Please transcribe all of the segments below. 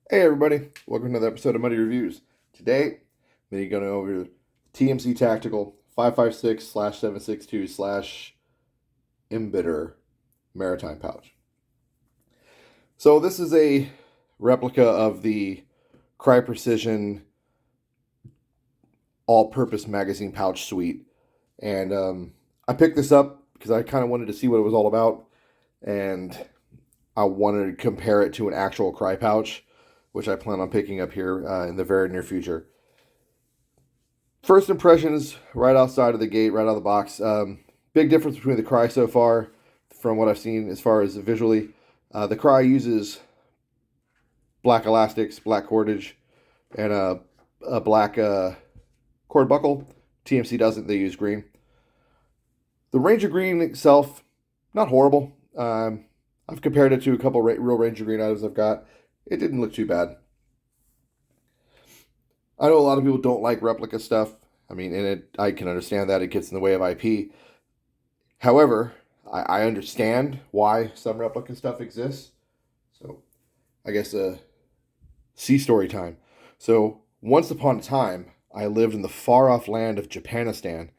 Hey everybody, welcome to another episode of Muddy Reviews. Today, we're going over TMC Tactical 556/762/MBITR Maritime pouch. So this is a replica of the Crye Precision all-purpose magazine pouch suite, and I picked this up because I kind of wanted to see what it was all about, and I wanted to compare it to an actual Crye pouch, which I plan on picking up here in the very near future. First impressions, right outside of the gate, right out of the box. Big difference between the Crye so far, from what I've seen as far as visually. The Crye uses black elastics, black cordage, and a black cord buckle. TMC doesn't; they use green. The Ranger Green itself, not horrible. I've compared it to a couple real Ranger Green items I've got. It didn't look too bad. I know a lot of people don't like replica stuff. I mean, I can understand that it gets in the way of IP. However, I understand why some replica stuff exists. So, I guess sea story time. So, once upon a time, I lived in the far off land of Japanistan,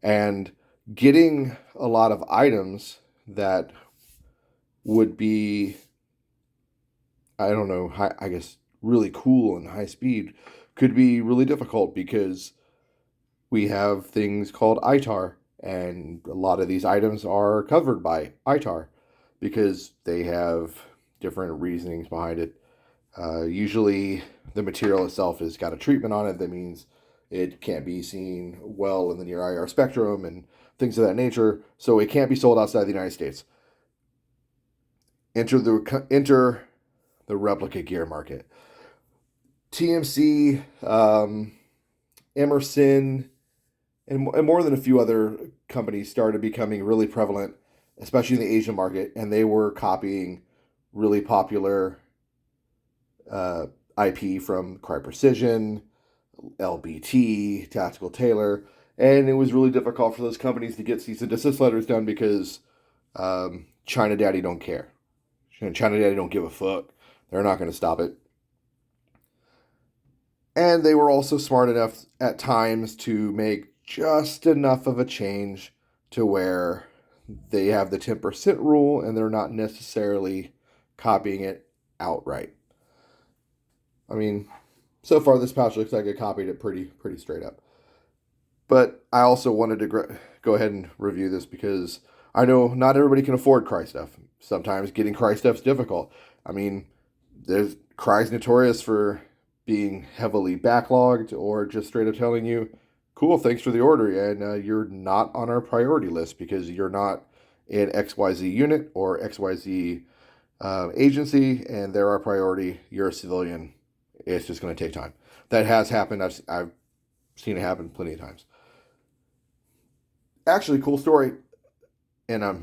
and getting a lot of items that would be, I don't know, I guess, really cool and high speed could be really difficult because we have things called ITAR, and a lot of these items are covered by ITAR because they have different reasonings behind it. Usually, the material itself has got a treatment on it that means it can't be seen well in the near IR spectrum and things of that nature, so it can't be sold outside the United States. Enter the replica gear market. TMC, Emerson, and more than a few other companies started becoming really prevalent, especially in the Asian market, and they were copying really popular IP from Crye Precision, LBT, Tactical Tailor, and it was really difficult for those companies to get cease and desist letters done because China Daddy don't care. China Daddy don't give a fuck. They're not going to stop it. And they were also smart enough at times to make just enough of a change to where they have the 10% rule and they're not necessarily copying it outright. I mean, so far this pouch looks like it copied it pretty straight up. But I also wanted to go ahead and review this because I know not everybody can afford Crye stuff. Sometimes getting Crye stuff is difficult. I mean, Crye's notorious for being heavily backlogged or just straight up telling you, cool, thanks for the order, and you're not on our priority list because you're not in XYZ unit or XYZ agency, and they're our priority. You're a civilian. It's just going to take time. That has happened. I've seen it happen plenty of times. Actually, cool story, and I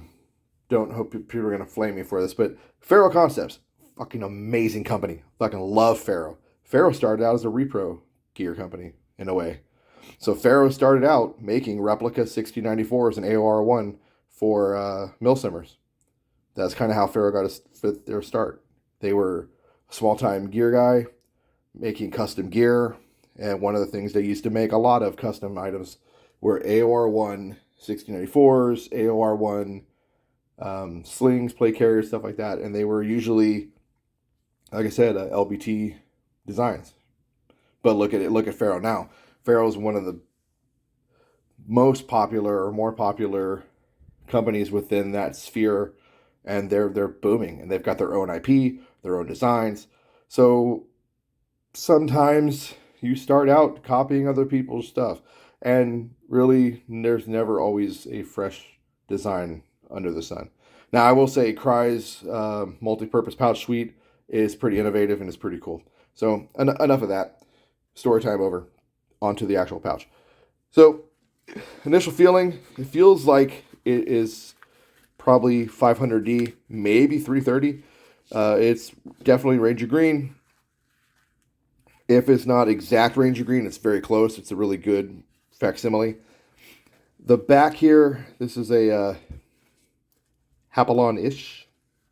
don't hope people are going to flame me for this, but Faro Concepts, fucking amazing company. Fucking love Faro. Faro started out as a repro gear company in a way. So Faro started out making replica 6094s and AOR1 for milsimmers. That's kind of how Faro got their start. They were a small-time gear guy making custom gear, and one of the things they used to make a lot of custom items were AOR1 6094s, AOR1 slings, plate carriers, stuff like that, and they were usually, like I said, LBT designs. But look at Faro now. Faro is one of the most popular or more popular companies within that sphere, and they're booming, and they've got their own IP, their own designs. So sometimes you start out copying other people's stuff, and really there's never always a fresh design under the sun. Now I will say Crye's multi-purpose pouch suite is pretty innovative and it's pretty cool. So enough of that. Story time over. Onto the actual pouch. So initial feeling, it feels like it is probably 500D, maybe 330. It's definitely Ranger Green. If it's not exact Ranger Green, it's very close. It's a really good facsimile. The back here, this is a Hapalon-ish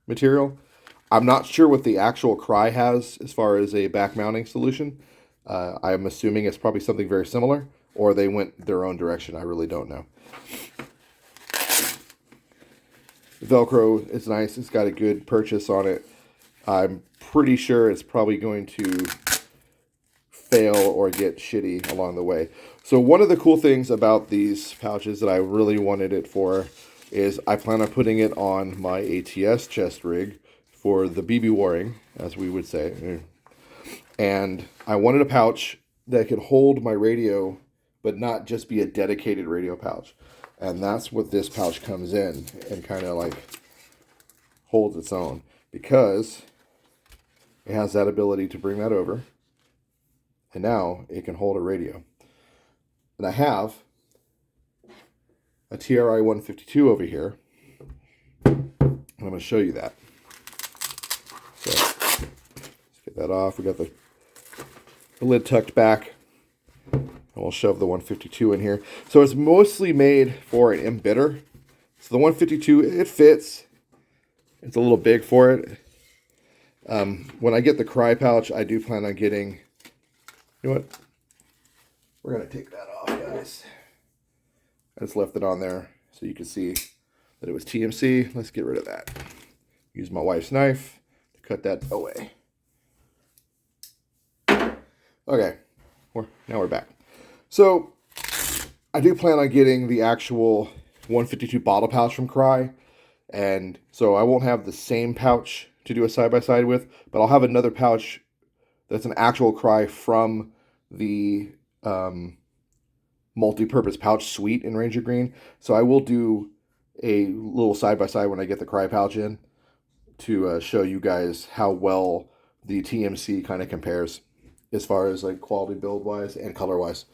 material. I'm not sure what the actual Crye has as far as a back mounting solution. I'm assuming it's probably something very similar, or they went their own direction. I really don't know. Velcro is nice. It's got a good purchase on it. I'm pretty sure it's probably going to fail or get shitty along the way. So one of the cool things about these pouches that I really wanted it for is I plan on putting it on my ATS chest rig for the BB waring, as we would say. And I wanted a pouch that could hold my radio, but not just be a dedicated radio pouch. And that's what this pouch comes in and kind of like holds its own, because it has that ability to bring that over. And now it can hold a radio. And I have a TRI 152 over here. And I'm going to show you that. So let's get that off. We got the lid tucked back. And we'll shove the 152 in here. So it's mostly made for an MBITR. So the 152, it fits. It's a little big for it. When I get the Crye pouch, I do plan on getting... You know what? We're going to take that off, guys. I just left it on there so you can see that it was TMC. Let's get rid of that. Use my wife's knife to cut that away. Okay, now we're back. So I do plan on getting the actual 152 bottle pouch from Crye. And so I won't have the same pouch to do a side-by-side with, but I'll have another pouch that's an actual Crye from the multi-purpose pouch suite in Ranger Green. So I will do a little side-by-side when I get the Crye pouch in to show you guys how well the TMC kind of compares as far as like quality build-wise and color-wise.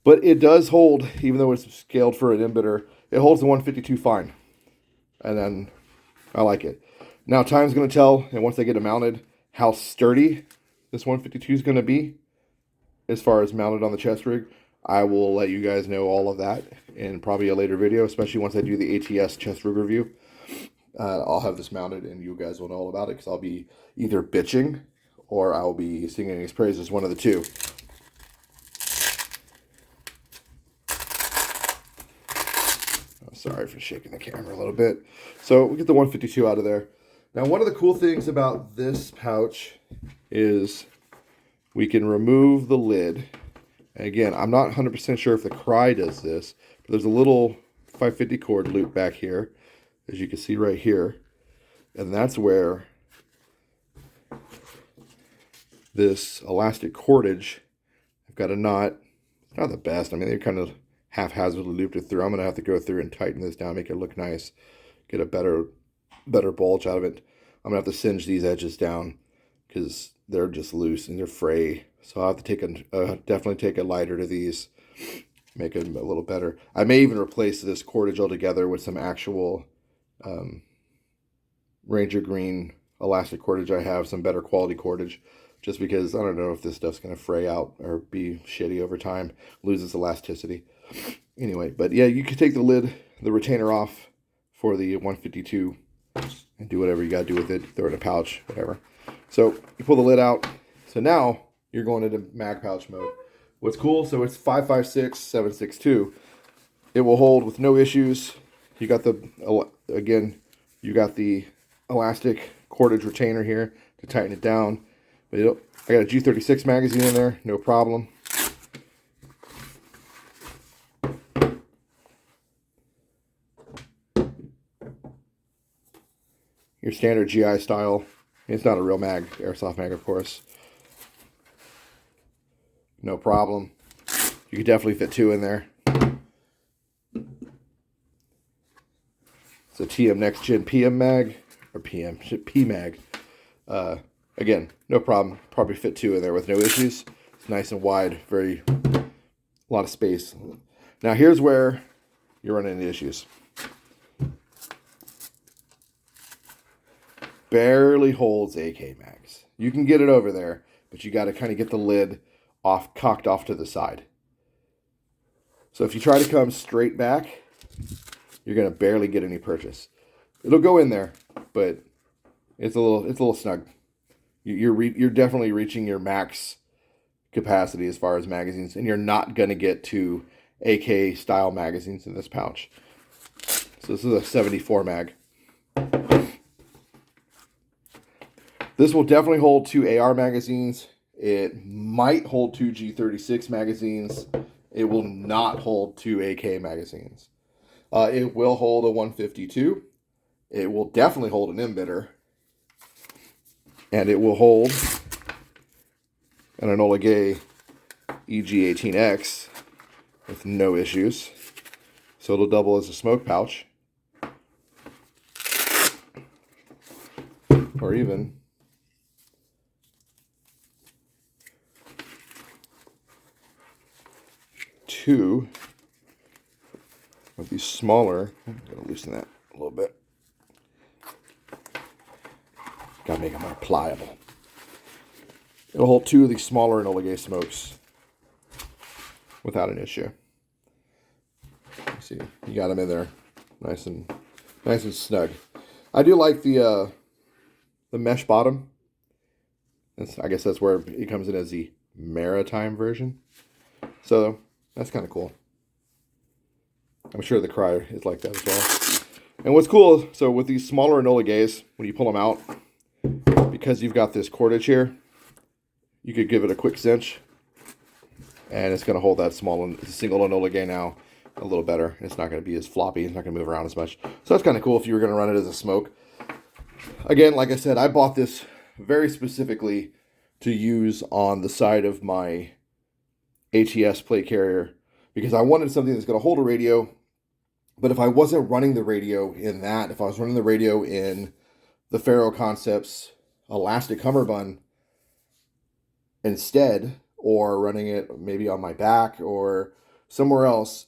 But it does hold, even though it's scaled for an MBITR, it holds the 152 fine. And then I like it. Now time's going to tell, and once I get it mounted, how sturdy this 152 is going to be as far as mounted on the chest rig. I will let you guys know all of that in probably a later video, especially once I do the ATS chest rig review. I'll have this mounted and you guys will know all about it, because I'll be either bitching or I'll be singing his praises, one of the two. Oh, sorry for shaking the camera a little bit. So we get the 152 out of there. Now, one of the cool things about this pouch is we can remove the lid. And again, I'm not 100% sure if the Crye does this, but there's a little 550 cord loop back here, as you can see right here. And that's where this elastic cordage, I've got a knot. It's not the best. I mean, they're kind of haphazardly looped it through. I'm going to have to go through and tighten this down, make it look nice, get a better bulge out of it. I'm going to have to singe these edges down because they're just loose and they're fray. So I'll have to take definitely take a lighter to these, make it a little better. I may even replace this cordage altogether with some actual Ranger Green elastic cordage. I have some better quality cordage, just because I don't know if this stuff's going to fray out or be shitty over time, loses elasticity. Anyway, but yeah, you can take the lid, the retainer off for the 152 and do whatever you got to do with it, throw it in a pouch, whatever. So you pull the lid out. So now you're going into mag pouch mode. What's cool, so it's 5.56, 7.62. It will hold with no issues. You got again, you got the elastic cordage retainer here to tighten it down. But I got a G36 magazine in there, no problem. Your standard GI style. It's not a real mag, airsoft mag, of course. No problem. You could definitely fit two in there. It's a TM Next Gen PM mag, or P mag. Again, no problem. Probably fit two in there with no issues. It's nice and wide, a lot of space. Now here's where you're running into issues. Barely holds AK mags. You can get it over there, but you got to kind of get the lid cocked off to the side. So if you try to come straight back, you're going to barely get any purchase. It'll go in there, but It's a little snug. You're definitely reaching your max capacity as far as magazines, and you're not gonna get to AK style magazines in this pouch. So this is a 74 mag. This will definitely hold 2 AR magazines. It might hold 2 G36 magazines. It will not hold 2 AK magazines. It will hold a 152. It will definitely hold an MBITR. And it will hold an Enola Gay EG18X with no issues. So it'll double as a smoke pouch. Or even two of these smaller. I'm going to loosen that a little bit. Got to make it more pliable. It'll hold 2 of these smaller Enola Gay smokes without an issue. You see, you got them in there, nice and snug. I do like the mesh bottom. I guess that's where it comes in as the Maritime version. So that's kind of cool. I'm sure the Crye is like that as well. And what's cool, so with these smaller Enola Gays, when you pull them out, because you've got this cordage here, you could give it a quick cinch, and it's going to hold that single Enola Gay now a little better. It's not going to be as floppy. It's not going to move around as much. So that's kind of cool if you were going to run it as a smoke. Again, like I said, I bought this very specifically to use on the side of my ATS plate carrier because I wanted something that's going to hold a radio. But if I wasn't running the radio in that, if I was running the radio in the Faro Concepts elastic cummerbund instead, or running it maybe on my back or somewhere else,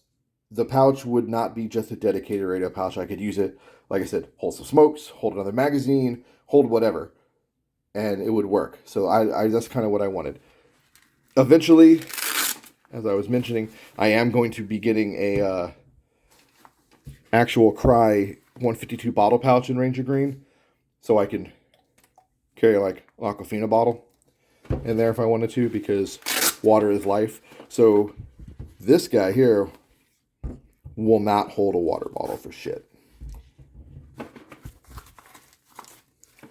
the pouch would not be just a dedicated radio pouch. I could use it, like I said, hold some smokes, hold another magazine, hold whatever, and it would work. So I that's kind of what I wanted. Eventually, as I was mentioning, I am going to be getting a actual Crye 152 bottle pouch in Ranger Green, so I can carry like an Aquafina bottle in there if I wanted to, because water is life. So this guy here will not hold a water bottle for shit,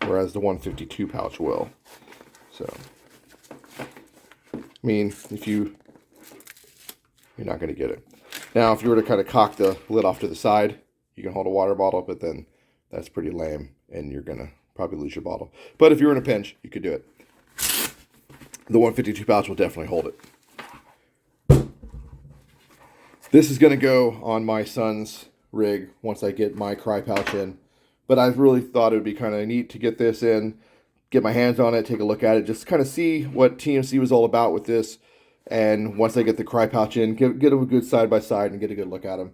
whereas the 152 pouch will. So I mean, you're not going to get it. Now, if you were to kind of cock the lid off to the side, you can hold a water bottle, but then that's pretty lame, and you're going to probably lose your bottle. But if you're in a pinch, you could do it. The 152 pouch will definitely hold it. This is going to go on my son's rig once I get my Crye pouch in. But I really thought it would be kind of neat to get this in, get my hands on it, take a look at it, just kind of see what TMC was all about with this. And once I get the Crye pouch in, get them a good side-by-side and get a good look at them.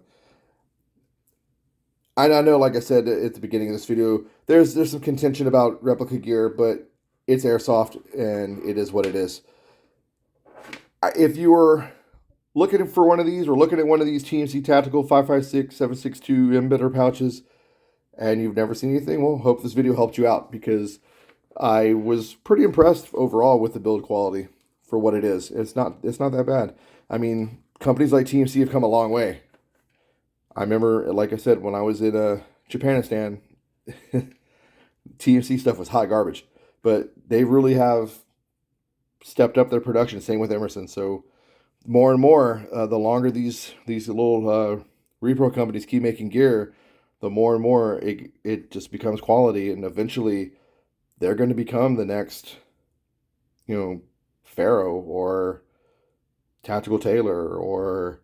I know, like I said at the beginning of this video, there's some contention about replica gear, but it's airsoft, and it is what it is. If you were looking for one of these, or looking at one of these TMC Tactical 5.56, 7.62 MBITR pouches, and you've never seen anything, well, hope this video helped you out, because I was pretty impressed overall with the build quality for what it is. It's not that bad. I mean, companies like TMC have come a long way. I remember, like I said, when I was in Japanistan, TMC stuff was hot garbage. But they really have stepped up their production. Same with Emerson. So more and more, the longer these little repro companies keep making gear, the more and more it just becomes quality. And eventually, they're going to become the next, Faro or Tactical Taylor, or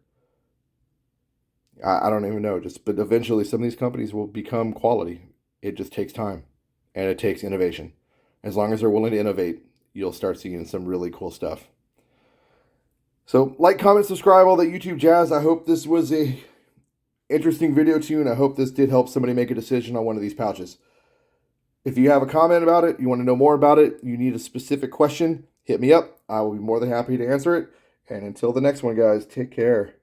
I don't even know. But eventually, some of these companies will become quality. It just takes time, and it takes innovation. As long as they're willing to innovate, you'll start seeing some really cool stuff. So, like, comment, subscribe, all that YouTube jazz. I hope this was a interesting video to you, and I hope this did help somebody make a decision on one of these pouches. If you have a comment about it, you want to know more about it, you need a specific question, hit me up. I will be more than happy to answer it. And until the next one, guys, take care.